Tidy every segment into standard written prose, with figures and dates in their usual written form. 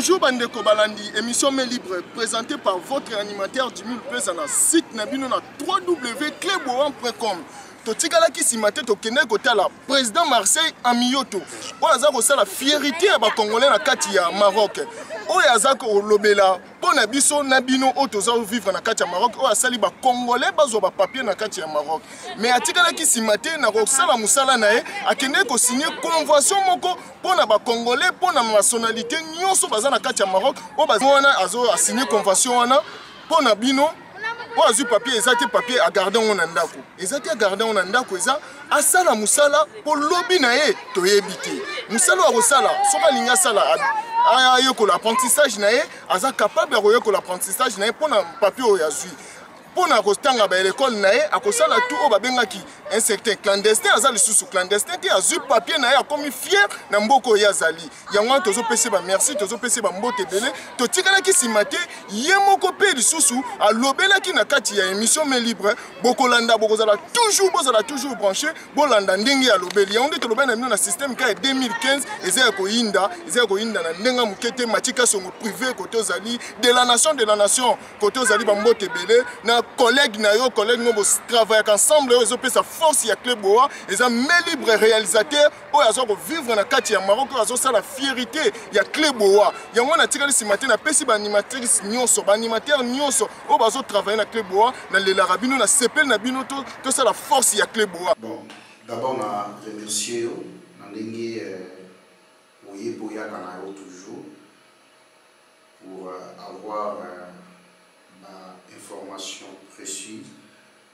Bonjour Bandeko Balandi, émission Mais Libre, présentée par votre animateur Jimmy Lopez à la site Nabino na www.cleboan.com. Totikala ki simate tokende kota la président Marseille Amiyoto. Oyaza ko la fierté ya ba Congolais na kati ya Maroc. Oyaza ko lobela pona biso Nabino otoza vivre na kati ya Maroc. Oyasali ba Congolais bazo ba papier na kati ya Maroc. Mais atikala ki simate na ko sala musala na ye akende ko signer convention moko pona ba Congolais pona nationalité nyonso baza na kati ya Maroc. O bazona azo a signer convention wana pona bino. Oazu papier ezati papier a garder on ndako. Ezati a garder on ndako eza asala musala po lobby na ye toyebite. Musala wa sala soka linga sala ayo ko l'apprentissage na ye aza capable ya ko l'apprentissage na ye pona papier oyazui. Pona kostanga ba l'école na ye akosala tout o babengaki un certain clandestin azali sous clandestin qui azu papier na ye akomi fier na mboko ya zali yango tozo pese ba merci tozo pese ba mbote belé to tikala ki simate ye moko pe lisusu alobela ki na kati ya émission Mais Libre bokolanda bokozala toujours branché bolanda ndenge ya lobeli yango to lobena na système ka 2015 ezaya ko inda na ndenga mukete matika songo privé côté ozali de la nation côté ozali ba mbote belé na collègue nous travaillons ensemble ils ont sa force ya Cleboa ils ont Mais Libre réalisateur où ils ont vivre na kati ya Maroc ils ont ça la fierté ya Cleboa yango na tikali si matin na pesi ba animatrice nyonso ba animateur nyonso où bazo travailler na Cleboa na lela rabino na sepel na bino to ça la force ya Cleboa. Bon d'abord na remercier na ndenge oye boya kana toujours pour avoir information précise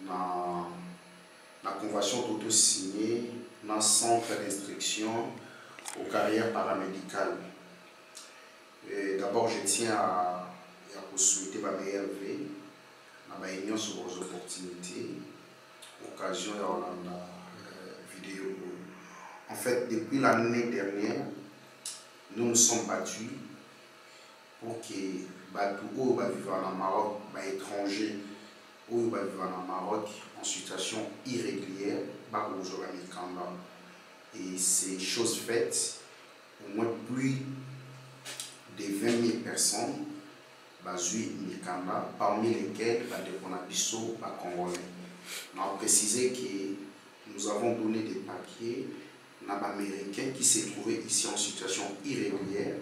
dans la convention auto-signée dans le centre d'instruction aux carrières paramédicales. D'abord, je tiens à vous souhaiter ma meilleure vie, ma réunion sur vos opportunités, occasion de la vidéo. En fait, depuis l'année dernière, nous nous sommes battus pour que tout va vivre en Maroc, étranger ou va vivre en Maroc en situation irrégulière, et c'est chose faite, au moins plus de 20 000 personnes, parmi lesquelles on a biso Congolais. On a précisé que nous avons donné des papiers à Américains qui se trouvaient ici en situation irrégulière.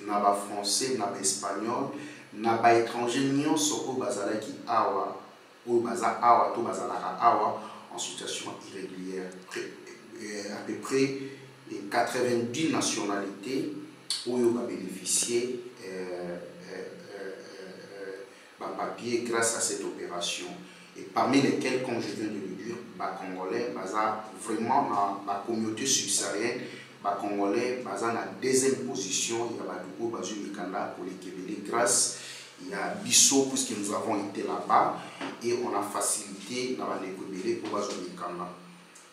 Naba français, naba espagnol, naba étranger, nyonso o bazala ki awa, o baza awa, to bazala awa en situation irrégulière. À peu près 90 nationalités où ils ont bénéficié d'un papier grâce à cette opération. Et parmi lesquels, comme je viens de le dire, Congolais, baza vraiment dans la communauté subsaharienne. Congolais, dans la deuxième position, il y a Badougou, Bazou Mikanda pour les Kébélés. Grâce, il y a Bissot, puisque nous avons été là-bas et on a facilité dans les Kébélés pour Bazou Mikanda.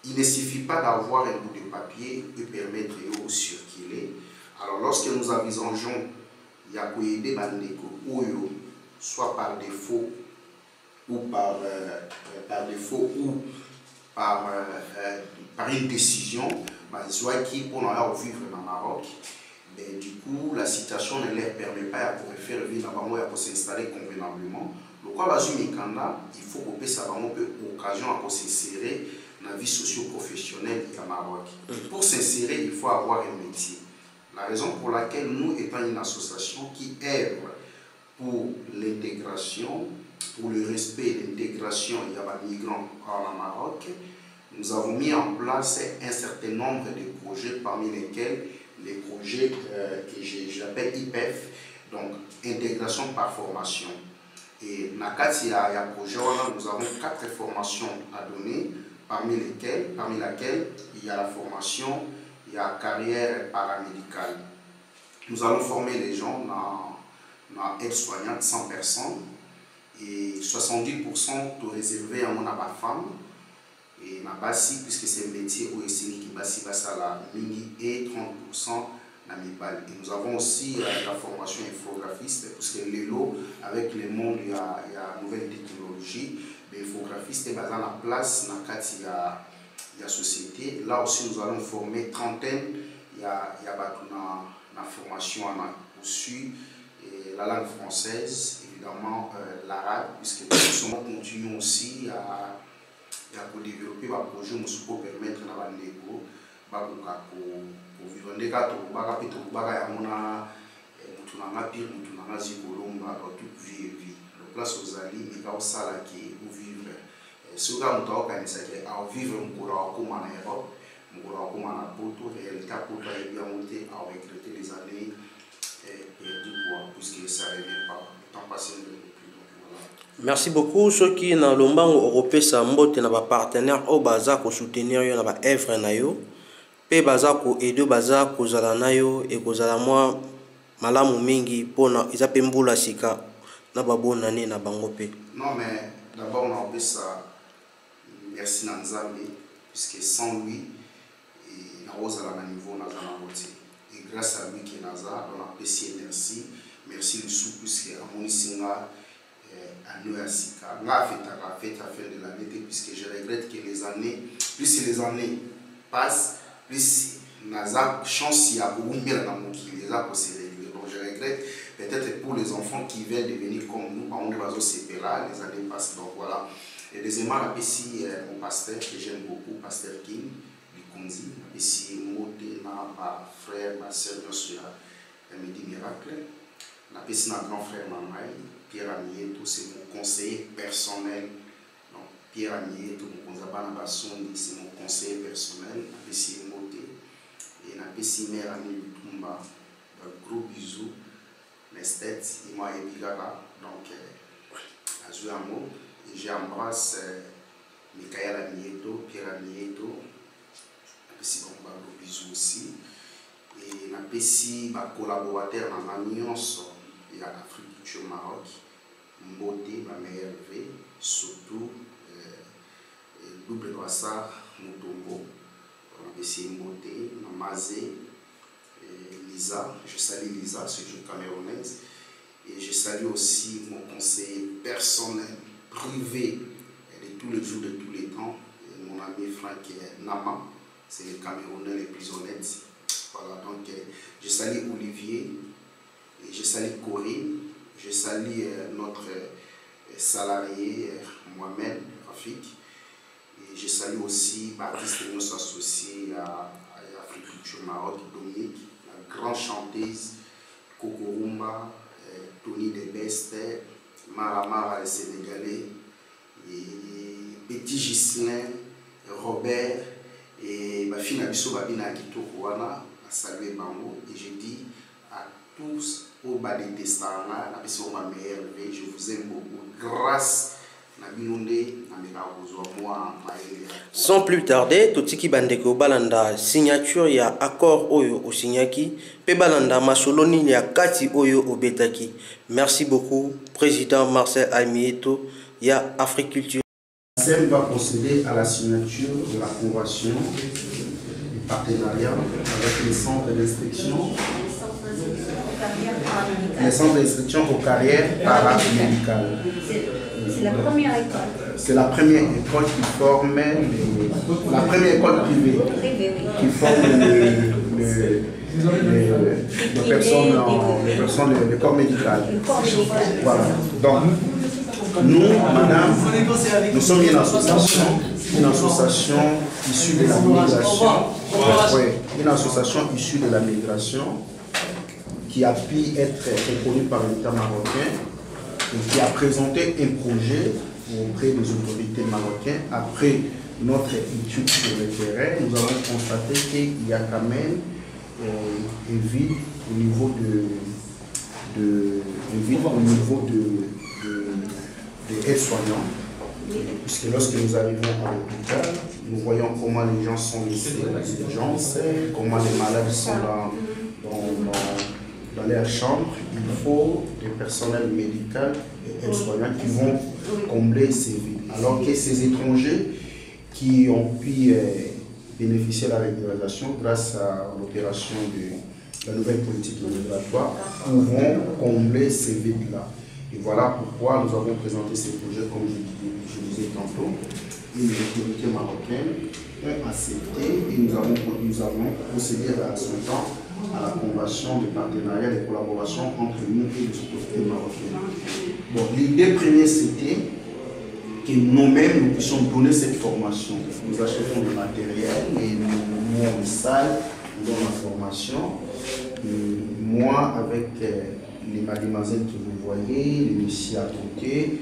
Il ne suffit pas d'avoir un bout de papier et permettre de circuler. Alors, lorsque nous envisageons, il y a Koyede Bandeko, soit par défaut ou par une décision, soit qui pour vivre dans le Maroc, mais du coup la situation ne leur permet pas de faire vivre dans le Maroc, de s'installer convenablement. Donc il faut que ça ait l'occasion de s'insérer dans la vie socio-professionnelle du Maroc. Pour s'insérer, il faut avoir un métier. La raison pour laquelle nous étant une association qui œuvre pour l'intégration, pour le respect et l'intégration des migrants au Maroc, nous avons mis en place un certain nombre de projets, parmi lesquels les projets que j'appelle IPEF, donc intégration par formation. Et dans le projet, nous avons 4 formations à donner, parmi laquelle il y a la formation, il y a la carrière paramédicale. Nous allons former les gens dans aide-soignante 100 personnes et 70% sont réservés à mon femme. Et ma basi, puisque c'est un métier où qui basi la mini et 30% na mibal. Et nous avons aussi la formation infographiste, parce que l'élo, avec le monde, il y a nouvelle technologie, mais infographiste est basé à la place, dans la société. Là aussi, nous allons former trentaine, il y a la formation reçu la langue française, évidemment l'arabe, puisque nous continuons aussi à développer un projet pour permettre à l'égo pour vivre des gâteaux, pour toute vie et vie. Donc là, c'est aux alliés, mais quand ça là qui est vivre. Ce que nous avons organisé, c'est à vivre en Europe, en Poto, réalité pour bien monter, à regretter les années perdues, puisque ça ne revient pas. Tant passé ne revient plus. Merci beaucoup. Ceux qui sont dans le monde européen, c'est un partenaire au bazar pour soutenir les œuvres na yo. Pe bazar pour aider bazar pour zala yo et pour zala moi malamu mingi pour na isape mbula sika na babo nani na bango pe. Non mais d'abord on a appelé ça merci Nanzambe puisque sans lui et na ozala na niveau na zala moti et grâce à lui qui naza on a apprécié merci le sou puisque amoni singa à nous à sika nga fête à fin de l'année puisque je regrette que les années plus les années passent plus naza chance y a beaucoup bien dans mon qui les a possédés. Donc je regrette peut-être pour les enfants qui veulent devenir comme nous, on va se là, les années passent. Donc voilà. Et deuxièmement, la ici mon pasteur que j'aime beaucoup, pasteur King du Konzi, ici Moté, ma frère, ma soeur, bien sûr, Midi Miracle. La ici notre grand frère Mamaï, Pierre Amieto, c'est mon conseiller personnel. Donc Pierre Amieto, mon c'est mon conseiller personnel. La ici Moté. Et la ici mère Annie Lutumba, un gros bisou. Nestet, et moi et Bigara, donc à jouer un mot. Et j'embrasse Michael Amieto, Pierre Amieto, un gros bisou aussi. Et un petit collaborateur dans l'Alliance, il y a Afrique Maroc, Mboté, ma meilleure vie, surtout double Brassard, Moutombo, un petit Mboté, Namazé. Lisa, je salue Lisa, c'est une camerounaise, et je salue aussi mon conseiller personnel, privé, de tous les jours, de tous les temps, mon ami Franck Nama, c'est le Camerounais les plus honnêtes. Voilà, donc je salue Olivier, et je salue Corinne, je salue notre salarié Mohamed Rafik, et je salue aussi Baptiste et nos associés à Afrique Culture Maroc, Dominique, grande chanteuse, Kokorumba, Tony Debeste, Mara le Sénégalais, et Petit Gislain, Robert, et ma fille Nabiso Babina Kitokouana, à saluer Bango, et je dis à tous au bas des Testana, ma meilleure vie, je vous aime beaucoup, grâce à sans plus tarder, Totiki Bandeko Balanda, signature ya accord Oyo au Signaki, Pe Balanda Masoloni ya Kati Oyo au Betaki. Merci beaucoup, Président Marcel Amieto, ya Africulture. La SEM va procéder à la signature de la convention du partenariat avec les centres d'instruction. Les centres d'instruction aux carrières paramédicales. C'est la première école. C'est la première école qui forme la première école privée qui forme les personnes, le corps médical. Voilà. Donc, nous, madame, nous sommes une association issue de la migration. Une association issue de la migration qui a pu être reconnue par l'État marocain et qui a présenté un projet auprès des autorités marocaines. Après notre étude sur le terrain, nous avons constaté qu'il y a quand même un vide au niveau des aides-soignants. Puisque lorsque nous arrivons à l'hôpital, nous voyons comment les gens sont laissés à la diligence, comment les malades sont dans leur chambre. Il faut des personnels médicaux et aides-soignants qui vont combler ces vides. Alors que ces étrangers qui ont pu bénéficier de la régularisation grâce à l'opération de la nouvelle politique migratoire pourront combler ces vides-là. Et voilà pourquoi nous avons présenté ces projets, comme je disais tantôt, et les autorités marocaines ont accepté et nous avons procédé à son temps à la convention de partenariat et de collaboration entre nous et les autorités marocaines. Bon, l'idée première, c'était que nous-mêmes, nous puissions donner cette formation. Nous achetons du matériel et nous louons une salle, nous donnons la formation. Moi, avec les mademoiselles que vous voyez, les messieurs à côté,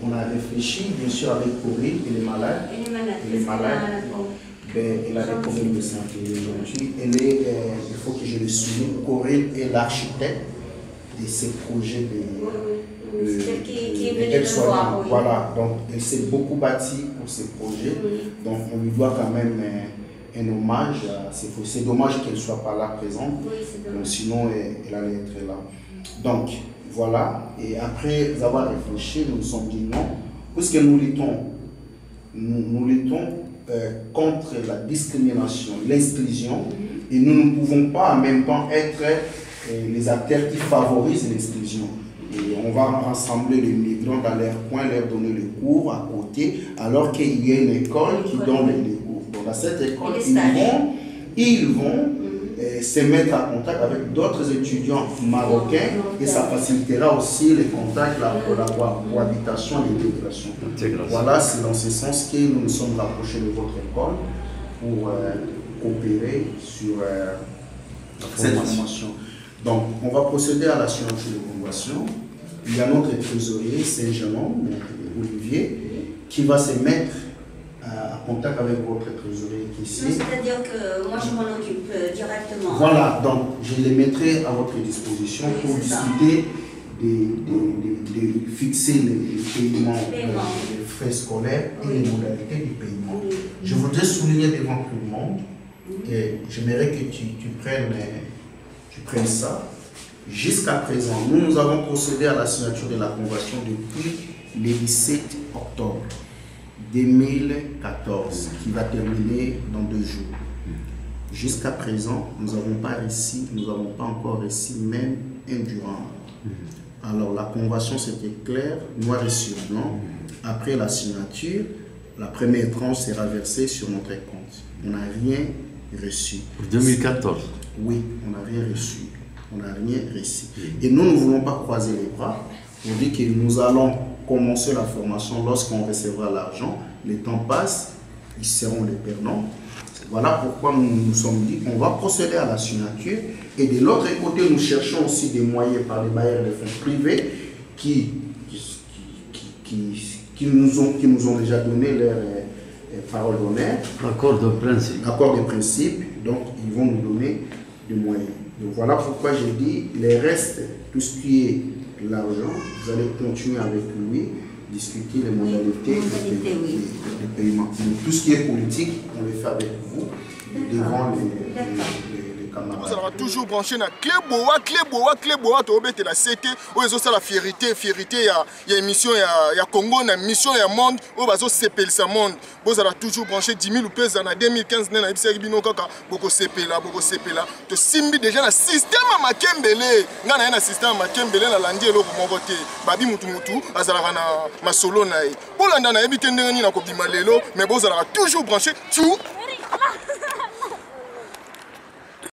on a réfléchi, bien sûr, avec Corinne et les malades. Elle a des problèmes de santé aujourd'hui. Il faut que je le souligne, Corinne est l'architecte de ces projets de voilà, donc elle s'est beaucoup bâtie pour ces projets. Donc on lui doit quand même un hommage. C'est dommage qu'elle ne soit pas là présente. Donc, sinon elle allait être là. Donc voilà, et après avoir réfléchi, nous nous sommes dit non, puisque nous luttons contre la discrimination, l'exclusion, et nous ne pouvons pas en même temps être les acteurs qui favorisent l'exclusion. Et on va rassembler les migrants dans leur coin, leur donner les cours à côté, alors qu'il y a une école qui donne les cours. Donc à cette école, ils vont se mettre en contact avec d'autres étudiants marocains et ça facilitera aussi les contacts, la cohabitation et l'intégration. Voilà, c'est dans ce sens que nous nous sommes rapprochés de votre école pour coopérer sur cette formation. Donc, on va procéder à la signature de convention. Il y a notre trésorier, Saint-Jean, Olivier, qui va se mettre en contact avec votre trésorier qui est ici. C'est-à-dire que moi, je m'en occupe directement. Voilà, donc je les mettrai à votre disposition pour discuter de fixer les paiements des frais scolaires et les modalités du paiement. Je voudrais souligner devant tout le monde et j'aimerais que tu prennes ça. Jusqu'à présent, nous avons procédé à la signature de la convention depuis le 17 octobre 2014, qui va terminer dans 2 jours. Jusqu'à présent, nous n'avons pas encore reçu même un durant. Alors la convention c'était clair, noir et sur blanc. Après la signature, la première tranche sera versée sur notre compte. On n'a rien reçu. Pour 2014? Oui, on n'a rien reçu. On n'a rien reçu. Et nous ne voulons pas croiser les bras. On dit que nous allons commencer la formation lorsqu'on recevra l'argent. Le temps passe, ils seront les perdants. Voilà pourquoi nous nous sommes dit qu'on va procéder à la signature. Et de l'autre côté, nous cherchons aussi des moyens par les bailleurs de fonds privés qui nous ont déjà donné leur parole d'honneur. Accord de principe. Accord de principe. Donc, ils vont nous donner des moyens. Donc, voilà pourquoi j'ai dit, les restes, tout ce qui est l'argent, vous allez continuer avec lui, discuter les modalités de paiement. Donc, tout ce qui est politique, on le fait avec vous, devant les camarades. Vous allez toujours brancher dans clé boa, tu vas la CT, où ils ont la fierté, il y a émission, il y a Congo, il y a mission, il y a monde, où ils ont CP le monde. Vous allez toujours brancher 10 000 pesos en 2015, il y a beaucoup CP là, tu simbi déjà le système à Makembele, il y a un système à Makembele, il y a un landie pour mon côté, Babi Mutu, il y a un solo. Pour l'année, il y a un mais vous allez toujours brancher tout.